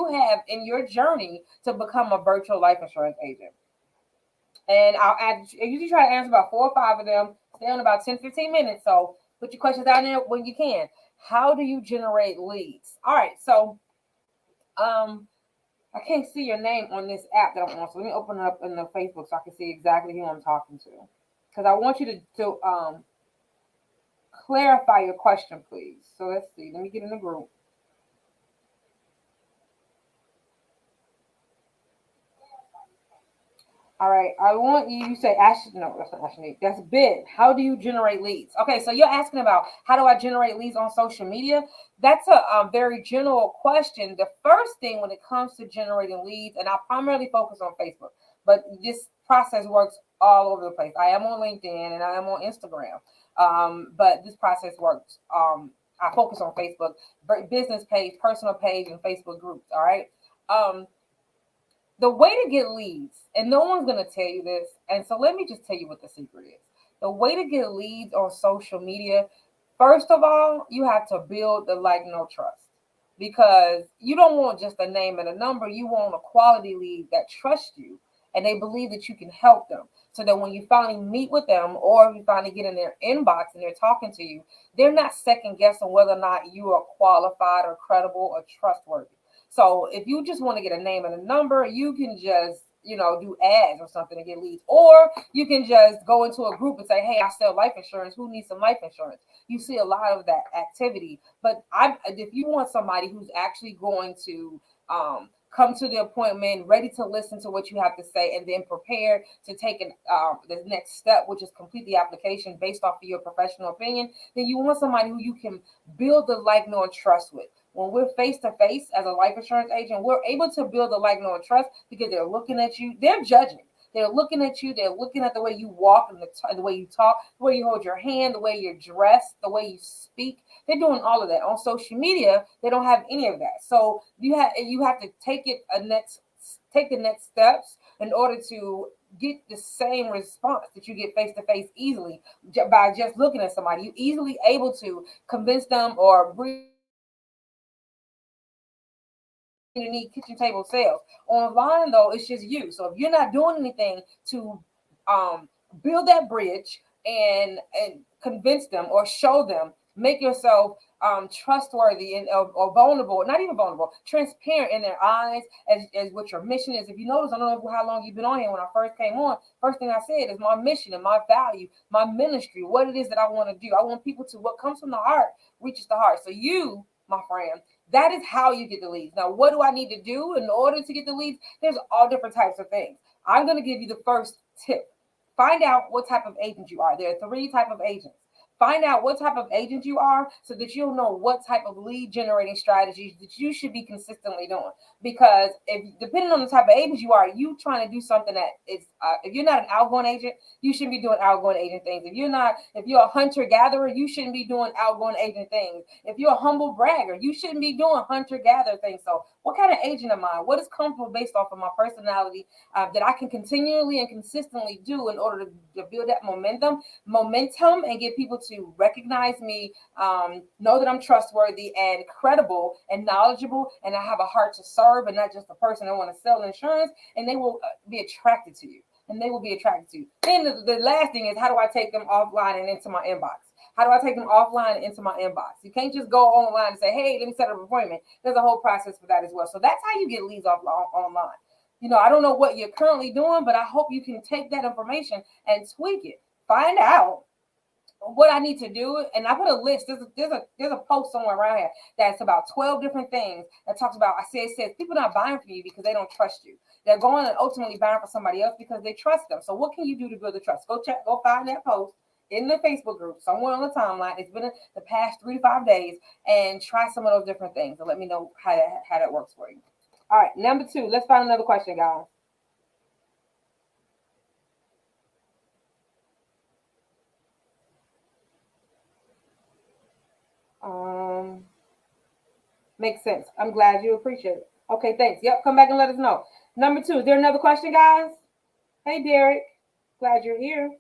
have in your journey to become a virtual life insurance agent. And I usually try to answer about 4 or 5 of them. Stay on about 10, 15 minutes. So put your questions down there when you can. How do you generate leads? All right. So um, I can't see your name on this app that I'm on. So let me open it up in the Facebook so I can see exactly who I'm talking to. Because I want you to clarify your question, please. So let's see. Let me get in the group. All right, I want you to say Ashley. No, that's not Ashley. That's Bid. How do you generate leads? Okay, so you're asking about how do I generate leads on social media? That's a very general question. The first thing when it comes to generating leads, and I primarily focus on Facebook, but this process works all over the place. I am on LinkedIn and I am on Instagram, but this process works. I focus on Facebook, business page, personal page, and Facebook groups. All right. Um, the way to get leads, and no one's going to tell you this, and so let me just tell you what the secret is. The way to get leads on social media, first of all, you have to build the like, no trust, because you don't want just a name and a number. You want a quality lead that trusts you and they believe that you can help them, so that when you finally meet with them or you finally get in their inbox and they're talking to you, they're not second guessing whether or not you are qualified or credible or trustworthy. So if you just want to get a name and a number, you can just do ads or something to get leads, or you can just go into a group and say, "Hey, I sell life insurance. Who needs some life insurance?" You see a lot of that activity. But if you want somebody who's actually going to come to the appointment ready to listen to what you have to say, and then prepare to take the next step, which is complete the application based off of your professional opinion, then you want somebody who you can build the like, know, and trust with. When we're face to face as a life insurance agent, we're able to build a like, know, and trust because they're looking at you, they're judging. They're looking at you. They're looking at the way you walk and the way you talk, the way you hold your hand, the way you're dressed, the way you speak. They're doing all of that. On social media, they don't have any of that. So you have to take the next steps in order to get the same response that you get face to face easily by just looking at somebody. You easily able to convince them or bring you need kitchen table sales. Online though, it's just you. So if you're not doing anything to um, build that bridge and convince them or show them, make yourself trustworthy and or vulnerable, not even vulnerable, transparent in their eyes as what your mission is. If you notice, I don't know how long you've been on here. When I first came on, first thing I said is my mission and my value, my ministry, what it is that I want to do. I want people to, what comes from the heart reaches the heart. So you, my friend, that is how you get the leads. Now, what do I need to do in order to get the leads? There's all different types of things. I'm going to give you the first tip. Find out what type of agent you are. There are 3 types of agents. Find out what type of agent you are so that you'll know what type of lead generating strategies that you should be consistently doing. Because if depending on the type of agent you are, you trying to do something that is if you're not an outgoing agent, you shouldn't be doing outgoing agent things. If you're a hunter gatherer, you shouldn't be doing outgoing agent things. If you're a humble bragger, you shouldn't be doing hunter gatherer things. So what kind of agent am I? What is comfortable based off of my personality that I can continually and consistently do in order to build that momentum and get people to recognize me, know that I'm trustworthy and credible and knowledgeable, and I have a heart to serve and not just a person that want to sell insurance, and they will be attracted to you. And they will be attracted to you. Then the last thing is, how do I take them offline and into my inbox? How do I take them offline and into my inbox? You can't just go online and say, "Hey, let me set up an appointment." There's a whole process for that as well. So that's how you get leads online. I don't know what you're currently doing, but I hope you can take that information and tweak it. Find out what I need to do, and I put a list. There's a post somewhere around here that's about 12 different things that talks about. It says people not buying from you because they don't trust you. They're going and ultimately buying for somebody else because they trust them. So what can you do to build the trust? Go find that post in the Facebook group somewhere on the timeline. It's been in the past 3 to 5 days, and try some of those different things and let me know how that works for you. All right, number 2. Let's find another question, guys. Um, Makes sense. I'm glad you appreciate it. Okay, thanks. Yep, come back and let us know. Number 2, is there another question, guys? Hey, Derek. Glad you're here.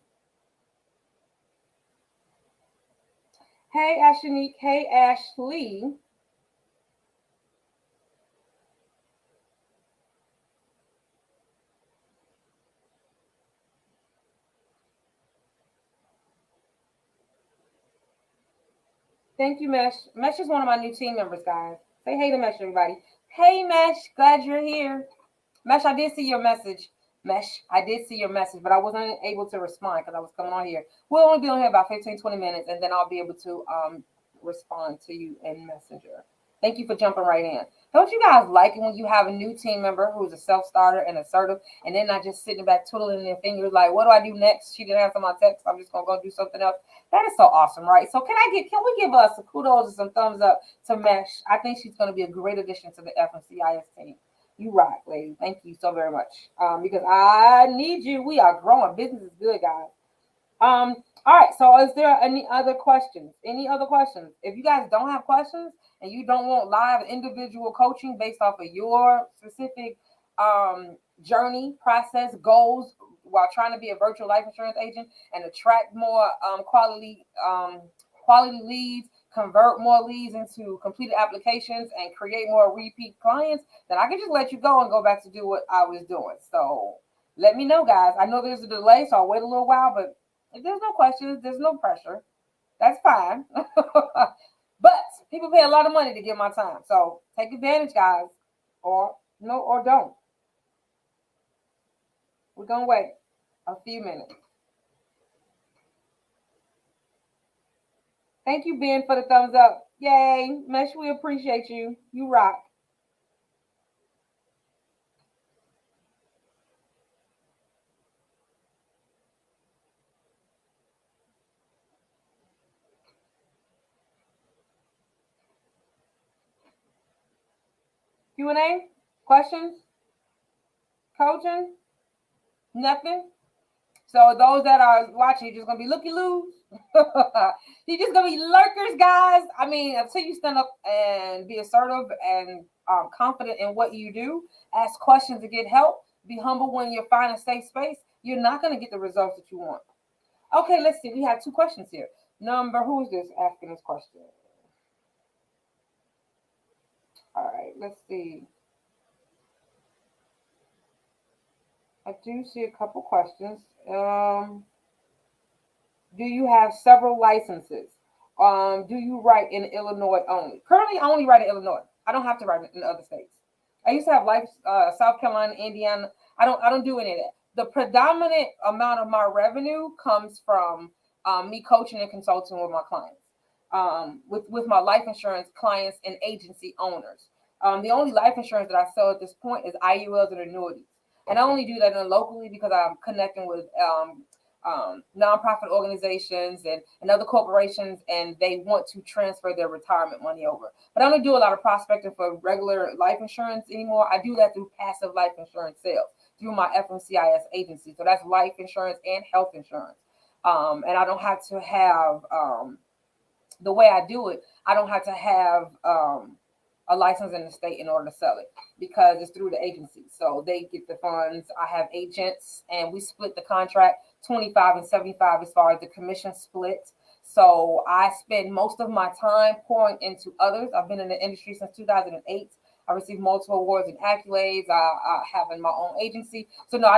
Hey, Ashanique. Hey, Ashley. Thank you, Mesh. Mesh is one of my new team members, guys. Say hey to Mesh, everybody. Hey, Mesh. Glad you're here. Mesh, I did see your message. Mesh, I did see your message, but I wasn't able to respond because I was coming on here. We'll only be on here about 15, 20 minutes, and then I'll be able to respond to you in Messenger. Thank you for jumping right in. Don't you guys like it when you have a new team member who's a self-starter and assertive, and they're not just sitting back twiddling their fingers like, what do I do next? She didn't answer my text. I'm just going to go do something else. That is so awesome, right? So can we give us a kudos and some thumbs up to Mesh? I think she's going to be a great addition to the FMCIS team. You rock, lady. Thank you so very much. Because I need you. We are growing. Business is good, guys. All right. So, is there any other questions? Any other questions? If you guys don't have questions and you don't want live individual coaching based off of your specific journey, process, goals while trying to be a virtual life insurance agent and attract more quality leads, convert more leads into completed applications, and create more repeat clients, then I can just let you go and go back to do what I was doing. So let me know, guys. I know there's a delay, so I'll wait a little while, but if there's no questions, there's no pressure. That's fine. But people pay a lot of money to get my time. So take advantage, guys. Or no, or don't. We're gonna wait a few minutes. Thank you, Ben, for the thumbs up. Yay. Mesh, we appreciate you. You rock. Q&A? Questions? Coaching? Nothing? So those that are watching, you're just gonna be looky loos. You're just gonna be lurkers, guys. I mean, until you stand up and be assertive and confident in what you do, ask questions to get help, be humble when you find a safe space, you're not gonna get the results that you want. Okay, let's see. We have two questions here. Who is this asking this question? All right, let's see. I do see a couple questions. Do you have several licenses? Do you write in Illinois only? Currently, I only write in Illinois. I don't have to write in other states. I used to have life, South Carolina, Indiana. I don't do any of that. The predominant amount of my revenue comes from me coaching and consulting with my clients, with my life insurance clients and agency owners. The only life insurance that I sell at this point is IULs and annuities, and I only do that locally because I'm connecting with nonprofit organizations and other corporations, and they want to transfer their retirement money over. But I don't do a lot of prospecting for regular life insurance anymore. I do that through passive life insurance sales through my FMCIS agency. So that's life insurance and health insurance. And I don't have to have the way I do it. I don't have to have a license in the state in order to sell it because it's through the agency. So they get the funds. I have agents and we split the contract 25 and 75 as far as the commission split. So I spend most of my time pouring into others. I've been in the industry since 2008. I received multiple awards and accolades. I have in my own agency. So no, I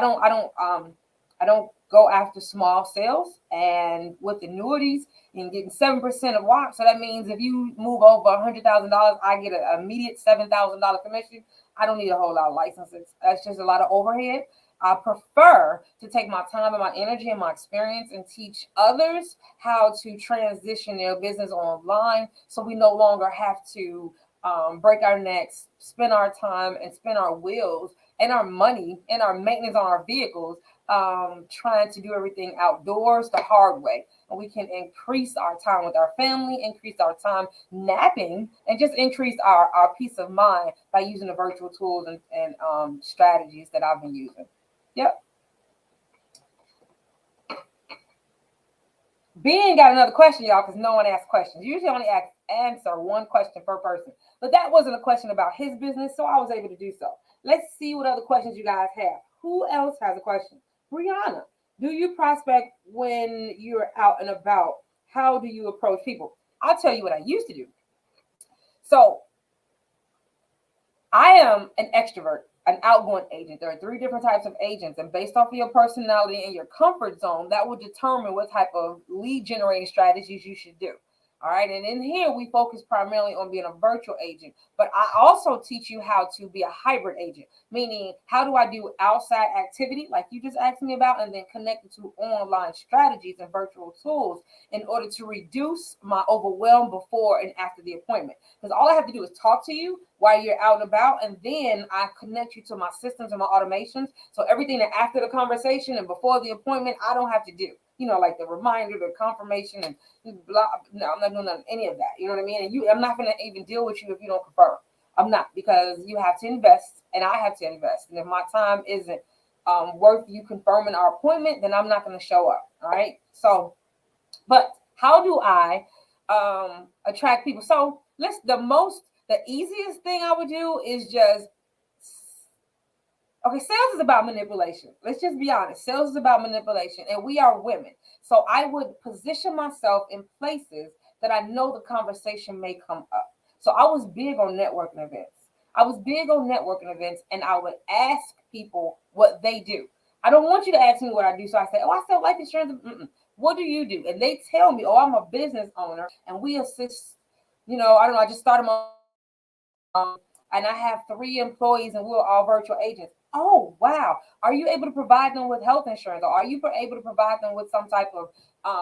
don't go after small sales. And with annuities, and getting 7% of WAP. So that means if you move over $100,000, I get an immediate $7,000 commission. I don't need a whole lot of licenses. That's just a lot of overhead. I prefer to take my time and my energy and my experience and teach others how to transition their business online so we no longer have to break our necks, spend our time, and spend our wheels and our money and our maintenance on our vehicles trying to do everything outdoors the hard way. And we can increase our time with our family, increase our time napping, and just increase our peace of mind by using the virtual tools and strategies that I've been using. Yep. Ben got another question, y'all, because no one asks questions. Usually only answer one question per person. But that wasn't a question about his business, so I was able to do so. Let's see what other questions you guys have. Who else has a question? Brianna, do you prospect when you're out and about? How do you approach people? I'll tell you what I used to do. So I am an extrovert, an outgoing agent. There are three different types of agents, and based off of your personality and your comfort zone, that will determine what type of lead generating strategies you should do. All right. And in here, we focus primarily on being a virtual agent, but I also teach you how to be a hybrid agent, meaning how do I do outside activity like you just asked me about, and then connect it to online strategies and virtual tools in order to reduce my overwhelm before and after the appointment. Because all I have to do is talk to you while you're out and about, and then I connect you to my systems and my automations. So everything that after the conversation and before the appointment, I don't have to do. Like the reminder, the confirmation, and blah. No, I'm not doing any of that. You know what I mean? And I'm not gonna even deal with you if you don't confirm. I'm not, because you have to invest and I have to invest. And if my time isn't worth you confirming our appointment, then I'm not going to show up. All right. So, but how do I attract people? So the easiest thing I would do is just, okay, sales is about manipulation. Let's just be honest. Sales is about manipulation, and we are women. So I would position myself in places that I know the conversation may come up. So I was big on networking events. And I would ask people what they do. I don't want you to ask me what I do. So I say, oh, I sell life insurance. What do you do? And they tell me, oh, I'm a business owner, and we assist, I don't know, I just started my and I have 3 employees, and we're all virtual agents. Oh, wow. Are you able to provide them with health insurance, or are you able to provide them with some type of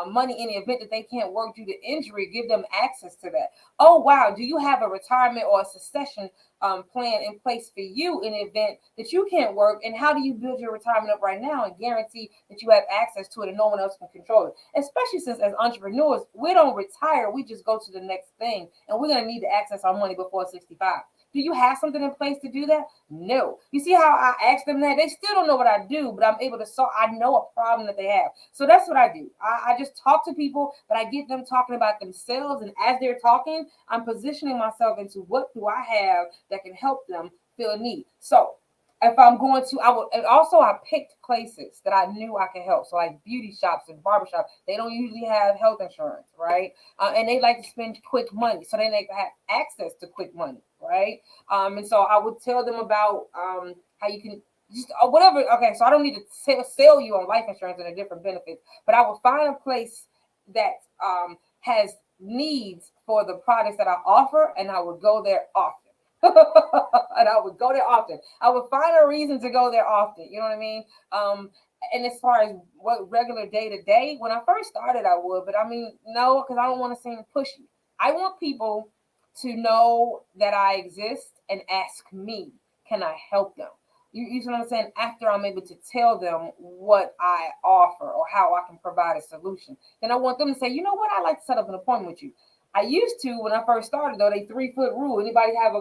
money in the event that they can't work due to injury? Give them access to that. Oh, wow. Do you have a retirement or a succession plan in place for you in the event that you can't work? And how do you build your retirement up right now and guarantee that you have access to it and no one else can control it? Especially since as entrepreneurs, we don't retire. We just go to the next thing, and we're going to need to access our money before 65. Do you have something in place to do that? No. You see how I asked them that? They still don't know what I do, but I'm able to solve. I know a problem that they have. So that's what I do. I just talk to people, but I get them talking about themselves. And as they're talking, I'm positioning myself into what do I have that can help them feel a need. So if I'm going to, I would, and also I picked places that I knew I could help. So like beauty shops and barbershops, they don't usually have health insurance, right? And they like to spend quick money, so they like to have access to quick money, right? And so I would tell them about how you can just whatever. Okay, so I don't need to sell you on life insurance and the different benefits, but I would find a place that has needs for the products that I offer, and I would go there often. And I would go there often. I would find a reason to go there often. You know what I mean? And as far as what regular day to day, when I first started, I would, but I mean, no, because I don't want to seem pushy. I want people to know that I exist and ask me, can I help them? You see what I'm saying? After I'm able to tell them what I offer or how I can provide a solution, then I want them to say, you know what, I'd like to set up an appointment with you. I used to when I first started though, they 3-foot rule. Anybody have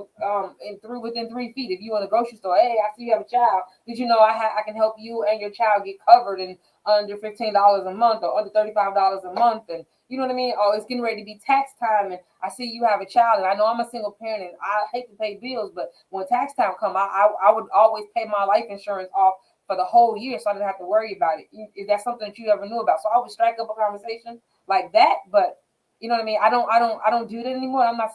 within 3 feet? If you in a grocery store, hey, I see you have a child. Did you know I can help you and your child get covered in under $15 a month or under $35 a month? And you know what I mean? Oh, it's getting ready to be tax time, and I see you have a child, and I know I'm a single parent, and I hate to pay bills, but when tax time come, I would always pay my life insurance off for the whole year, so I didn't have to worry about it. Is that something that you ever knew about? So I would strike up a conversation like that, but you know what I mean? I don't do that anymore. I'm not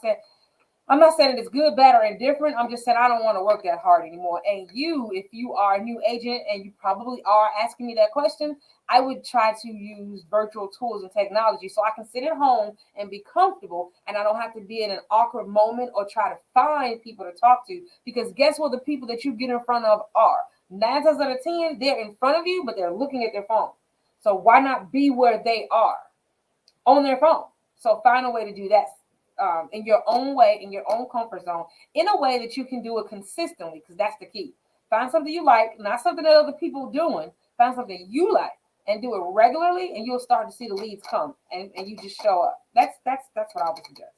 saying it's good, bad, or indifferent. I'm just saying I don't want to work that hard anymore. And if you are a new agent and you probably are asking me that question, I would try to use virtual tools and technology so I can sit at home and be comfortable, and I don't have to be in an awkward moment or try to find people to talk to. Because guess what? The people that you get in front of are 9 times out of 10, they're in front of you, but they're looking at their phone. So why not be where they are on their phone? So find a way to do that in your own way, in your own comfort zone, in a way that you can do it consistently, because that's the key. Find something you like, not something that other people are doing. Find something you like and do it regularly, and you'll start to see the leads come, and you just show up. That's what I would suggest.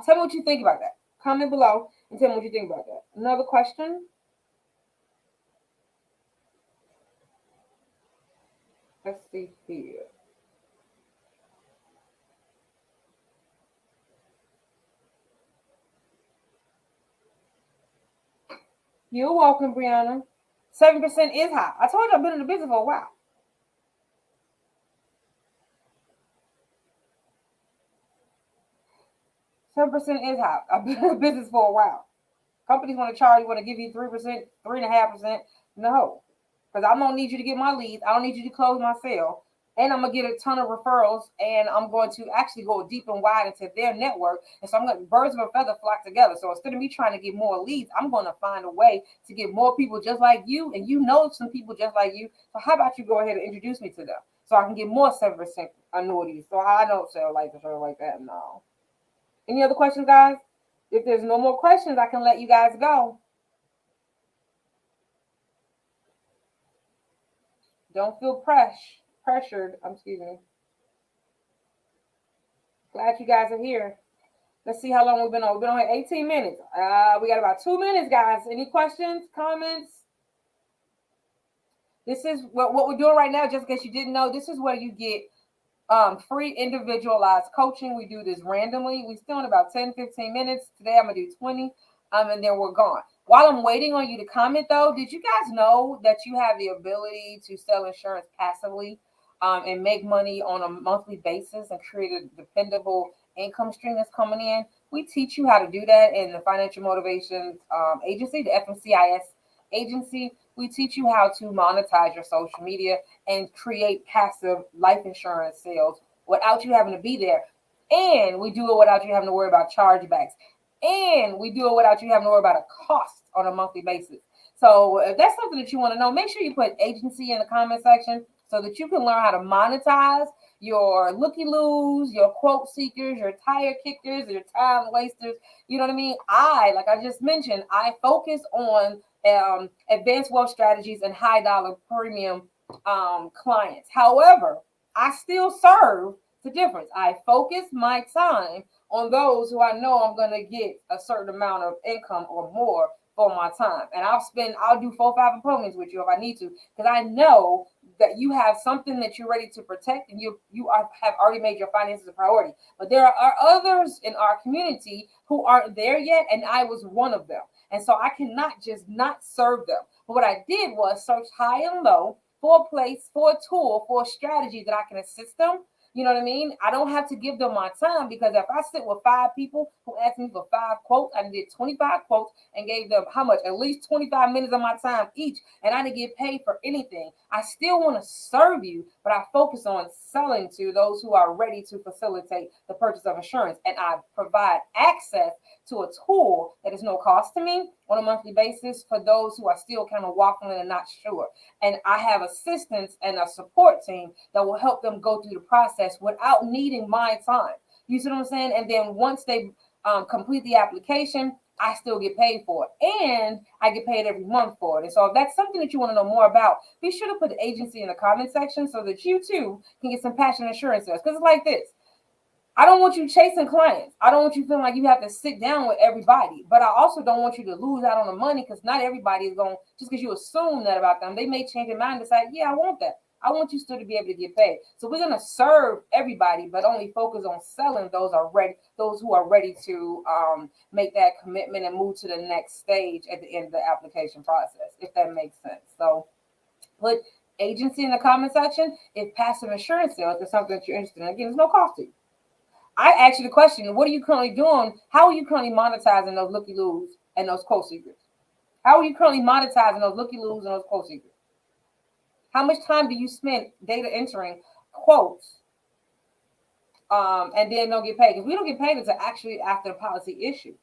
Tell me what you think about that. Comment below and tell me what you think about that. Another question? Let's see here. You're welcome, Brianna. 7% is high. I told you I've been in the business for a while. 7% is high. I've been in the business for a while. Companies want to give you 3%, 3.5%. No, because I don't need you to get my leads. I don't need you to close my sale. and I'm gonna get a ton of referrals, and I'm going to actually go deep and wide into their network. And so I'm gonna birds of a feather flock together. So instead of me trying to get more leads, I'm gonna find a way to get more people just like you, and you know some people just like you. So how about you go ahead and introduce me to them so I can get more 7% annuities? So I don't sell life insurance like that. No. Any other questions, guys? If there's no more questions, I can let you guys go. Don't feel pressured. Excuse me. Glad you guys are here. Let's see how long we've been on. We've been on here 18 minutes. We got about 2 minutes, guys. Any questions, comments? This is what we're doing right now, just in case you didn't know. This is where you get free individualized coaching. We do this randomly. We still in about 10-15 minutes. Today I'm gonna do 20, and then we're gone. While I'm waiting on you to comment, though, did you guys know that you have the ability to sell insurance passively, and make money on a monthly basis and create a dependable income stream that's coming in? We teach you how to do that in the Financial Motivation Agency, the FMCIS agency. We teach you how to monetize your social media and create passive life insurance sales without you having to be there. And we do it without you having to worry about chargebacks. And we do it without you having to worry about a cost on a monthly basis. So if that's something that you want to know, make sure you put agency in the comment section so that you can learn how to monetize your looky-loos, your quote seekers, your tire kickers, your time wasters. You know what I mean? Like I just mentioned, I focus on advanced wealth strategies and high dollar premium clients. However, I still serve the difference. I focus my time on those who I know I'm going to get a certain amount of income or more for my time. And I'll do 4-5 appointments with you if I need to, because I know that you have something that you're ready to protect, and have already made your finances a priority. But there are others in our community who aren't there yet, and I was one of them. And so I cannot just not serve them. But what I did was search high and low for a place, for a tool, for a strategy that I can assist them. You know what I mean? I don't have to give them my time, because if I sit with 5 people who asked me for 5 quotes, I did 25 quotes and gave them how much? At least 25 minutes of my time each, and I didn't get paid for anything. I still want to serve you, but I focus on selling to those who are ready to facilitate the purchase of insurance, and I provide access to a tool that is no cost to me on a monthly basis for those who are still kind of waffling and not sure. And I have assistants and a support team that will help them go through the process without needing my time. You see what I'm saying? And then once they complete the application, I still get paid for it, and I get paid every month for it. And so if that's something that you want to know more about, be sure to put the agency in the comment section so that you too can get some passion insurance sales. Because it's like this. I don't want you chasing clients. I don't want you feeling like you have to sit down with everybody. But I also don't want you to lose out on the money, because not everybody is going, just because you assume that about them, they may change their mind and decide, yeah, I want that. I want you still to be able to get paid. So we're going to serve everybody, but only focus on selling those who are ready to make that commitment and move to the next stage at the end of the application process, if that makes sense. So put agency in the comment section if passive insurance sales is something that you're interested in. Again, there's no cost to you. I asked you the question, what are you currently doing? How are you currently monetizing those looky-loos and those quote secrets? How are you currently monetizing those looky-loos and those quote secrets? How much time do you spend data entering quotes and then don't get paid? Because we don't get paid until actually after the policy issue.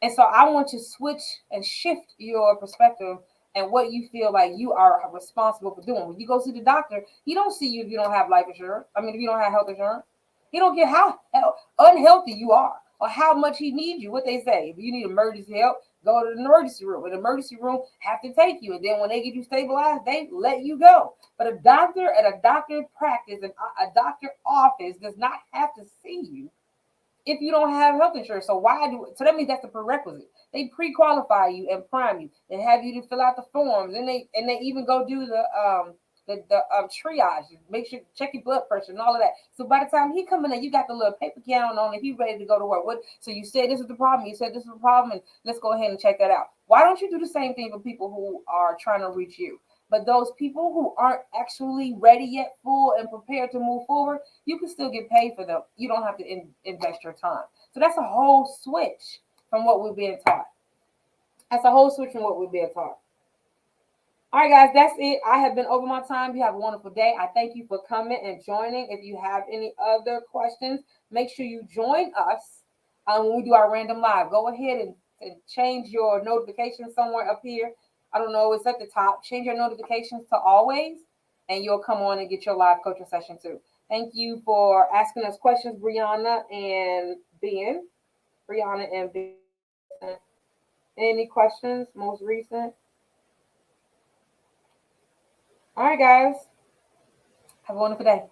And so I want to switch and shift your perspective and what you feel like you are responsible for doing. When you go see the doctor, he don't see you if you don't have life insurance. If you don't have health insurance. He don't care how unhealthy you are or how much he needs you. What they say, if you need emergency help, go to the emergency room. But the emergency room have to take you, and then when they get you stabilized, they let you go. But a doctor at a doctor practice and a doctor office does not have to see you if you don't have health insurance. So so that means that's the prerequisite. They pre-qualify you and prime you. They have you to fill out the forms, and they even go do the triage, make sure check your blood pressure and all of that. So by the time he come in there, you got the little paper count on if he's ready to go to work. So you said this is the problem, you said this is the problem, and let's go ahead and check that out. Why don't you do the same thing for people who are trying to reach you? But those people who aren't actually ready yet, full and prepared to move forward, you can still get paid for them. You don't have to invest your time. So that's a whole switch from what we're being taught. That's a whole switch from what we're being taught. All right, guys, that's it. I have been over my time. You have a wonderful day. I thank you for coming and joining. If you have any other questions, make sure you join us when we do our random live. Go ahead and change your notifications somewhere up here. I don't know, it's at the top. Change your notifications to always, and you'll come on and get your live coaching session too. Thank you for asking us questions, Brianna and Ben. Brianna and Ben. Any questions? Most recent? All right, guys. Have a wonderful day.